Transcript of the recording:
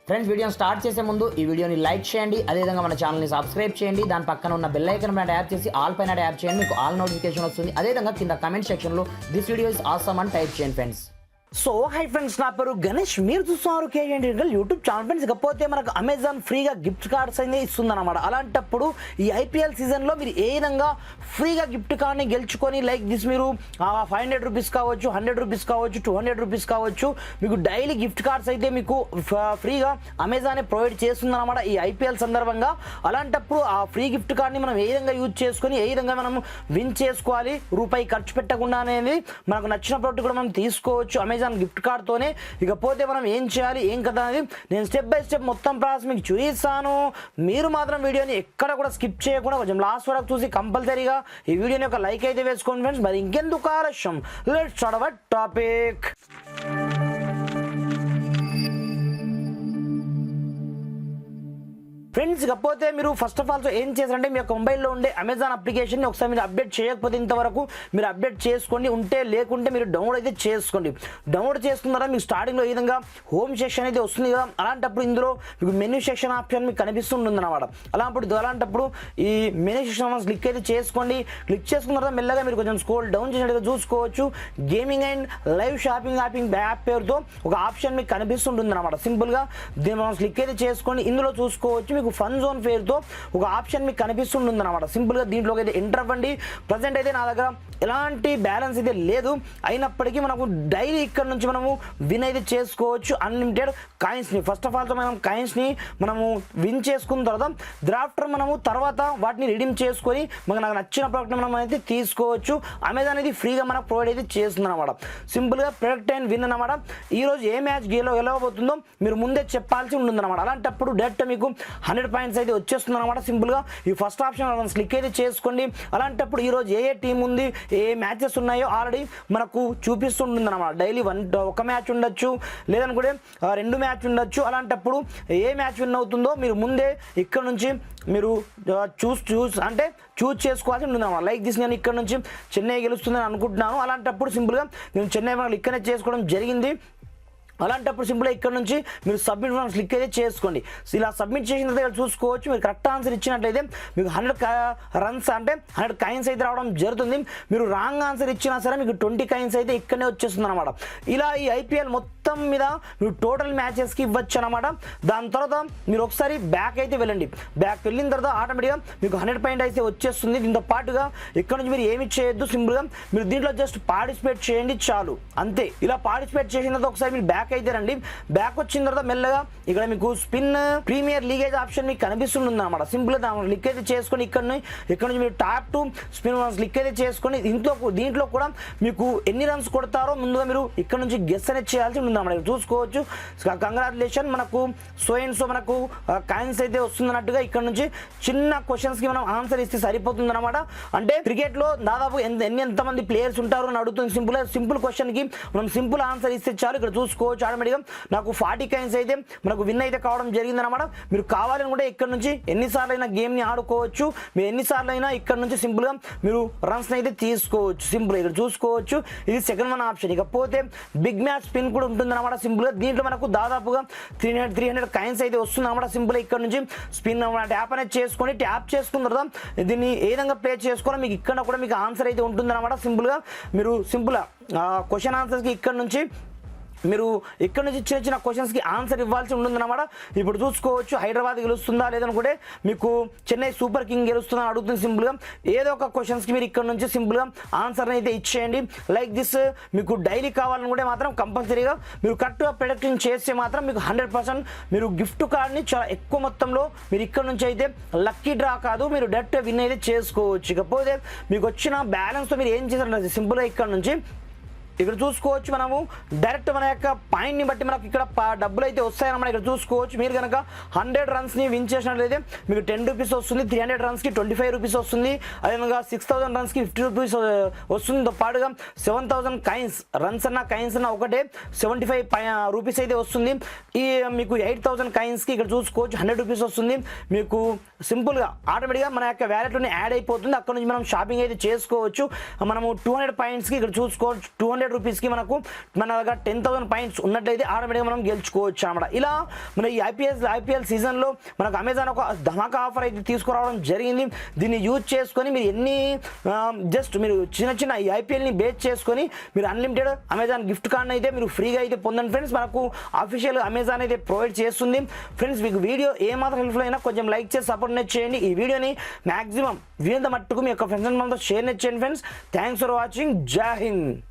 Friends వీడియోని start చేసే ముందు ఈ వీడియోని లైక్ చేయండి, అదేవిధంగా మన ఛానల్ని సబ్స్క్రైబ్ చేయండి. దాని పక్కన ఉన్న బెల్ ఐకాన్ పైన ట్యాప్ చేసి ఆల్ పైన ట్యాప్ చేయండి, మీకు ఆల్ నోటిఫికేషన్ వస్తుంది. అదేవిధంగా కింద కమెంట్ సెక్షన్లో దిస్ వీడియో ఇస్ ఆసమ్ అని టైప్ చేయండి ఫ్రెండ్స్. సో హై ఫ్రెండ్స్, నా పేరు గణేష్, మీరు చూస్తున్నారు కేజీ యూట్యూబ్ ఛానల్. ఫ్రెండ్స్, ఇకపోతే మనకు అమెజాన్ ఫ్రీగా గిఫ్ట్ కార్డ్స్ అయితే ఇస్తుందన్నమాట. అలాంటప్పుడు ఈ ఐపీఎల్ సీజన్లో మీరు ఏ విధంగా ఫ్రీగా గిఫ్ట్ కార్డ్ని గెలుచుకొని లైక్ దిస్ మీరు 500 రూపీస్ కావచ్చు, 100 రూపీస్ కావచ్చు, 200 రూపీస్ కావచ్చు, మీకు డైలీ గిఫ్ట్ కార్డ్స్ అయితే మీకు ఫ్రీగా అమెజానే ప్రొవైడ్ చేస్తుందన్నమాట ఈ ఐపీఎల్ సందర్భంగా. అలాంటప్పుడు ఆ ఫ్రీ గిఫ్ట్ కార్డ్ని మనం ఏ విధంగా యూజ్ చేసుకొని ఏ విధంగా మనం విన్ చేసుకోవాలి రూపాయి ఖర్చు పెట్టకుండా అనేది మనకు నచ్చిన ప్రోడక్ట్ కూడా మనం తీసుకోవచ్చు అమెజాన్ గిఫ్ట్ కార్డ్తోనే. ఇకపోతే మనం ఏం చేయాలి ఏం కదా అనేది నేను స్టెప్ బై స్టెప్ మొత్తం ప్రాసెస్ మీకు చూపిస్తాను. మీరు మాత్రం వీడియోని ఎక్కడ కూడా స్కిప్ చేయకుండా కొంచెం లాస్ట్ వరకు చూసి కంపల్సరీగా ఈ వీడియోని ఒక లైక్ అయితే వేసుకోండి ఫ్రెండ్స్. మరి ఇంకెందుకు ఆలస్యం, let's start our topic. Friends, ఇకపోతే మీరు ఫస్ట్ ఆఫ్ ఆల్ ఏం చేశారంటే మీ యొక్క మొబైల్లో ఉండే అమెజాన్ అప్లికేషన్ని ఒకసారి మీరు అప్డేట్ చేయకపోతే ఇంతవరకు మీరు అప్డేట్ చేసుకోండి, లేకుంటే మీరు డౌన్లోడ్ అయితే చేసుకోండి. డౌన్లోడ్ చేసుకున్నారా మీకు స్టార్టింగ్లో ఈ విధంగా హోమ్ సెక్షన్ అయితే వస్తుంది కదా. అలాంటప్పుడు ఇందులో మీకు మెనూ సెక్షన్ ఆప్షన్ మీకు కనిపిస్తుంటుంది అనమాట. అలాంటప్పుడు ఈ మెనూ సెక్షన్ క్లిక్ అయితే చేసుకోండి. క్లిక్ చేసుకున్న తర్వాత మెల్లగా మీరు కొంచెం స్క్రోల్ డౌన్ చేసినట్టుగా చూసుకోవచ్చు. Gaming and live shopping app పేరుతో ఒక ఆప్షన్ మీకు కనిపిస్తుంటుంది అనమాట. సింపుల్గా దీన్ని మనం క్లిక్ అయితే చేసుకోండి. ఇందులో చూసుకోవచ్చు మీకు ఫన్ జోన్ పేరుతో ఒక ఆప్షన్ మీకు కనిపిస్తుంటుంది అనమాట. సింపుల్గా దీంట్లోకి అయితే ఎంటర్ అవ్వండి. ప్రజెంట్ అయితే నా దగ్గర ఎలాంటి బ్యాలెన్స్ అయితే లేదు, అయినప్పటికీ మనకు డైలీ ఇక్కడ నుంచి మనము విన్ అయితే చేసుకోవచ్చు అన్లిమిటెడ్ కాయిన్స్ని. ఫస్ట్ ఆఫ్ ఆల్ మనం కాయిన్స్ని మనము విన్ చేసుకున్న తర్వాత వాటిని రిడీమ్ చేసుకొని నాకు నచ్చిన ప్రోడక్ట్ మనం అయితే తీసుకోవచ్చు. అమెజాన్ అనేది ఫ్రీగా మనకు ప్రొవైడ్ అయితే చేస్తుంది అనమాట. సింపుల్గా ప్రొడక్ట్ అండ్ విన్ అనమాట. ఈరోజు ఏ మ్యాచ్ గెలవబోతుందో మీరు ముందే చెప్పాల్సి ఉంటుంది అనమాట. అలాంటప్పుడు డైరెక్ట్ మీకు 100 పాయింట్స్ అయితే వచ్చేస్తుంది అనమాట. సింపుల్గా ఈ ఫస్ట్ ఆప్షన్ క్లిక్ అయితే చేసుకోండి. అలాంటప్పుడు ఈరోజు ఏ టీం ఉంది, ఏ మ్యాచెస్ ఉన్నాయో ఆల్రెడీ మనకు చూపిస్తుంటుంది అనమాట. డైలీ ఒక మ్యాచ్ ఉండొచ్చు, లేదనుకుంటే 2 మ్యాచ్ ఉండొచ్చు. అలాంటప్పుడు ఏ మ్యాచ్ విన్ అవుతుందో మీరు ముందే ఇక్కడ నుంచి మీరు చూస్ చేసుకోవాల్సి ఉంటుంది అన్నమాట. లైక్ దిస్ నేను ఇక్కడ నుంచి చెన్నై గెలుస్తుందని అనుకుంటున్నాను. అలాంటప్పుడు సింపుల్గా నేను చెన్నై ఇక్కడనే చేసుకోవడం జరిగింది. అలాంటప్పుడు సింపుల్గా ఇక్కడ నుంచి మీరు సబ్మిట్ క్లిక్ అయితే చేసుకోండి. ఇలా సబ్మిట్ చేసిన తర్వాత చూసుకోవచ్చు మీరు కరెక్ట్ ఆన్సర్ ఇచ్చినట్లయితే మీకు 100 రన్స్ అంటే 100 కాయిన్స్ అయితే రావడం జరుగుతుంది. మీరు రాంగ్ ఆన్సర్ ఇచ్చినా సరే మీకు 20 కాయిన్స్ అయితే ఇక్కడనే వచ్చేస్తుంది అనమాట. ఇలా ఈ ఐపీఎల్ మొత్తం మీద మీరు టోటల్ మ్యాచెస్కి ఇవ్వచ్చు అనమాట. దాని తర్వాత మీరు ఒకసారి బ్యాక్ అయితే వెళ్ళండి. బ్యాక్ వెళ్ళిన తర్వాత ఆటోమేటిక్గా మీకు 100 పాయింట్ అయితే వచ్చేస్తుంది. దీంతో పాటుగా ఇక్కడ నుంచి మీరు ఏమి చేయొద్దు, సింపుల్గా మీరు దీంట్లో జస్ట్ పార్టిసిపేట్ చేయండి చాలు, అంతే. ఇలా పార్టిసిపేట్ చేసిన తర్వాత ఒకసారి మీరు బ్యాక్ అయితే రండి. బ్యాక్ వచ్చిన తర్వాత మెల్లగా ఇక్కడ మీకు స్పిన్ ప్రీమియర్ లీగ్ అయితే ఆప్షన్ మీకు కనిపిస్తుంది అనమాట. సింపుల్ గా క్లిక్ అయితే చేసుకొని ఇక్కడ నుంచి మీరు టాప్ టు స్పిన్ క్లిక్ అయితే చేసుకొని దీంట్లో కూడా మీకు ఎన్ని రన్స్ కొడతారో ముందుగా మీరు ఇక్కడ నుంచి గెస్ అనేది చేయాల్సి ఉంది అన్నమాట. చూసుకోవచ్చు. కంగ్రాచులేషన్, మనకు సో మనకు కాయిన్స్ అయితే వస్తుందన్నట్టుగా ఇక్కడ నుంచి చిన్న క్వశ్చన్స్ కి మనం ఆన్సర్ ఇస్తే సరిపోతుంది అనమాట. అంటే క్రికెట్ లో దాదాపు ఎంతమంది ప్లేయర్స్ ఉంటారు అని అడుగుతుంది. సింపుల్ క్వశ్చన్ కి మనం సింపుల్ ఆన్సర్ ఇస్తే చాలు. ఇక్కడ చూసుకోవచ్చు ఆటోమేటిక్గా నాకు 40 కాయిన్స్ అయితే మనకు విన్ అయితే కావడం జరిగింది అనమాట. మీరు కావాలనుకుంటే ఇక్కడ నుంచి ఎన్నిసార్లు అయినా గేమ్ ని ఆడుకోవచ్చు. మీరు ఎన్నిసార్లు అయినా ఇక్కడ నుంచి సింపుల్ గా మీరు రన్స్ అయితే తీసుకోవచ్చు. సింపుల్ ఇక్కడ చూసుకోవచ్చు. ఇది సెకండ్ వన్ ఆప్షన్. ఇకపోతే బిగ్ మ్యాచ్ స్పిన్ కూడా ఉంటుంది అనమాట. సింపుల్ గా దీంట్లో మనకు దాదాపుగా 300 కాయిన్స్ అయితే వస్తుంది అనమాట. సింపుల్ గా ఇక్కడ నుంచి స్పిన్ ట్యాప్ అనేది చేసుకొని ట్యాప్ చేసుకున్న తర్వాత దీన్ని ఏ విధంగా ప్లే చేసుకోవాలో మీకు ఇక్కడ కూడా మీకు ఆన్సర్ అయితే ఉంటుంది అనమాట. సింపుల్ గా మీరు క్వశ్చన్ ఆన్సర్స్ కి ఇక్కడ నుంచి మీరు ఇక్కడ నుంచి చిన్న క్వశ్చన్స్కి ఆన్సర్ ఇవ్వాల్సి ఉంటుందన్నమాట. ఇప్పుడు చూసుకోవచ్చు హైదరాబాద్ గెలుస్తుందా లేదనుకుంటే మీకు చెన్నై సూపర్ కింగ్ గెలుస్తుందా అని అడుగుతుంది. సింపుల్గా ఏదో ఒక క్వశ్చన్స్కి మీరు ఇక్కడ నుంచి సింపుల్గా ఆన్సర్ని అయితే ఇచ్చేయండి. లైక్ దిస్ మీకు డైలీ కావాలనుకుంటే మాత్రం కంపల్సరీగా మీరు కరెక్ట్గా ప్రొడక్షన్ చేస్తే మాత్రం మీకు 100% మీరు గిఫ్ట్ కార్డ్ని చాలా ఎక్కువ మొత్తంలో మీరు ఇక్కడ నుంచి అయితే లక్కీ డ్రా కాదు, మీరు డైరెక్ట్ విన్ అయితే చేసుకోవచ్చు. ఇకపోతే మీకు వచ్చిన బ్యాలెన్స్తో మీరు ఏం చేశారంటే సింపుల్గా ఇక్కడ నుంచి ఇక్కడ చూసుకోవచ్చు మనము డైరెక్ట్ మన యొక్క పాయింట్ని బట్టి మనకు ఇక్కడ డబ్బులు అయితే వస్తాయన్నమాట. ఇక్కడ చూసుకోవచ్చు మీరు కనుక 100 రన్స్ని విన్ చేసినట్లయితే మీకు 10 రూపీస్ వస్తుంది, 300 రన్స్కి 25 రూపీస్ వస్తుంది, అదేవిధంగా 6000 రన్స్కి 50 రూపీస్ వస్తుంది. పాటుగా 7000 కాయిన్స్ రన్స్ కాయిన్స్ ఒకటే 75 రూపీస్ అయితే వస్తుంది. ఈ మీకు 8000 కాయిన్స్కి ఇక్కడ చూసుకోవచ్చు 100 రూపీస్ వస్తుంది. మీకు సింపుల్గా ఆటోమేటిక్గా మన యొక్క వ్యాలెట్లోనే యాడ్ అయిపోతుంది. అక్కడ నుంచి మనం షాపింగ్ అయితే చేసుకోవచ్చు. మనము 200 పాయింట్స్కి ఇక్కడ చూసుకోవచ్చు 200 రూపీస్కి మనకు మన దగ్గర 10,000 పాయింట్స్ ఉన్నట్లయితే ఆటోమేటిక్గా మనం గెలుచుకోవచ్చు అన్నమాట. ఇలా మన ఈ ఐపీఎల్ సీజన్లో మనకు అమెజాన్ ఒక ధమాకా ఆఫర్ అయితే తీసుకురావడం జరిగింది. దీన్ని యూజ్ చేసుకొని మీరు ఎన్ని జస్ట్ మీరు చిన్న ఈ ఐపీఎల్ని బేస్ చేసుకొని మీరు అన్లిమిటెడ్ అమెజాన్ గిఫ్ట్ కార్డ్ అయితే మీరు ఫ్రీగా అయితే పొందండి ఫ్రెండ్స్. మనకు అఫీషియల్ అమెజాన్ అయితే ప్రొవైడ్ చేస్తుంది ఫ్రెండ్స్. మీకు వీడియో ఏమాత్రం హెల్ప్ఫుల్ అయినా కొంచెం లైక్ చేసి సపోర్ట్ చేయండి. ఈ వీడియోని మ్యాక్సిమం వీరంత మట్టుకు మీ యొక్క ఫ్రెండ్స్ అండ్ మనతో షేర్ చేయండి ఫ్రెండ్స్. Thanks for watching. జై హింద్.